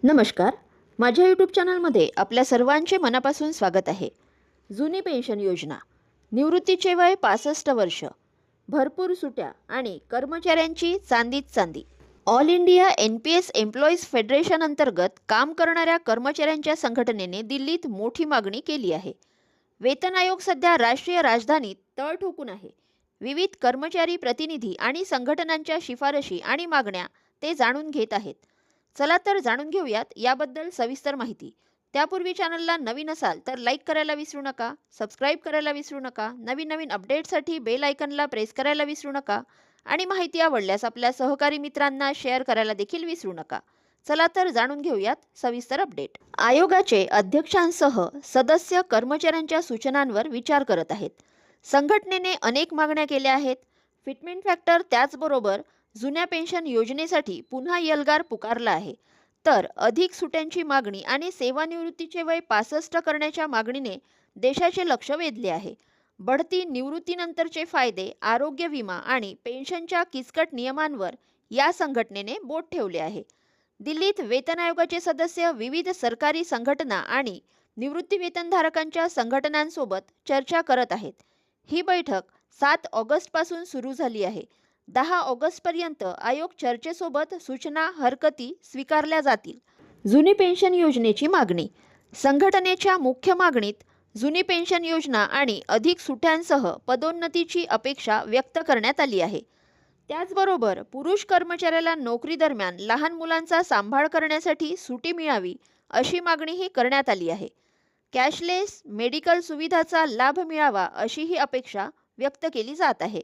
नमस्कार. माझ्या यूट्यूब चॅनलमध्ये आपल्या सर्वांचे मनापासून स्वागत आहे. जुनी पेन्शन योजना. निवृत्तीचे वय 65 वर्ष. भरपूर सुट्या आणि कर्मचाऱ्यांची चांदीत चांदी. All India NPS employees federation अंतर्गत काम करणाऱ्या कर्मचाऱ्यांच्या संघटनेने दिल्लीत मोठी मागणी केली आहे. वेतन आयोग सध्या राष्ट्रीय राजधानीत तळ ठोकून आहे. विविध कर्मचारी प्रतिनिधी आणि संघटनांच्या शिफारशी आणि मागण्या ते जाणून घेत आहेत. चला तर जाणून घेऊयात याबद्दल सविस्तर माहिती. त्यापूर्वी चॅनलला नवीन असाल तर लाईक करायला विसरू नका, सबस्क्राईब करायला विसरू नका, नवीन नवीन अपडेटसाठी बेल आयकनला प्रेस करायला विसरू नका आणि माहिती आवडल्यास आपल्या सहकारी मित्रांना शेअर करायला देखील विसरू नका. चला तर जाणून घेऊयात सविस्तर अपडेट. आयोगाचे अध्यक्षांसह सदस्य कर्मचाऱ्यांच्या सूचनांवर विचार करत आहेत. संघटनेने अनेक मागण्या केल्या आहेत. फिटमेंट फॅक्टर त्याचबरोबर जुन्या पेन्शन योजनेसाठी पुन्हा एल्गार पुकारला आहे. तर अधिक सुट्यांची मागणी आणि सेवानिवृत्तीचे वय 65 करण्याच्या मागणीने देशाचे लक्ष वेधले आहे. बढती निवृत्तीनंतरचे फायदे, आरोग्य विमा आणि पेन्शनच्या किचकट नियमांवर या संघटनेने बोट ठेवले आहे. दिल्लीत वेतन आयोगाचे सदस्य विविध सरकारी संघटना आणि निवृत्तीवेतनधारकांच्या संघटनांसोबत चर्चा करत आहेत. ही बैठक 7 ऑगस्टपासून सुरू झाली आहे. 10 ऑगस्टपर्यंत आयोग चर्चेसोबत सूचना हरकती स्वीकारल्या जातील. जुनी पेन्शन योजनेची मागणी. संघटनेच्या मुख्य मागणीत जुनी पेन्शन योजना आणि अधिक सुट्यांसह पदोन्नतीची अपेक्षा व्यक्त करण्यात आली आहे. त्याचबरोबर पुरुष कर्मचाऱ्याला नोकरी दरम्यान लहान मुलांचा सांभाळ करण्यासाठी सुटी मिळावी अशी मागणीही करण्यात आली आहे. कॅशलेस मेडिकल सुविधाचा लाभ मिळावा अशीही अपेक्षा व्यक्त केली जात आहे.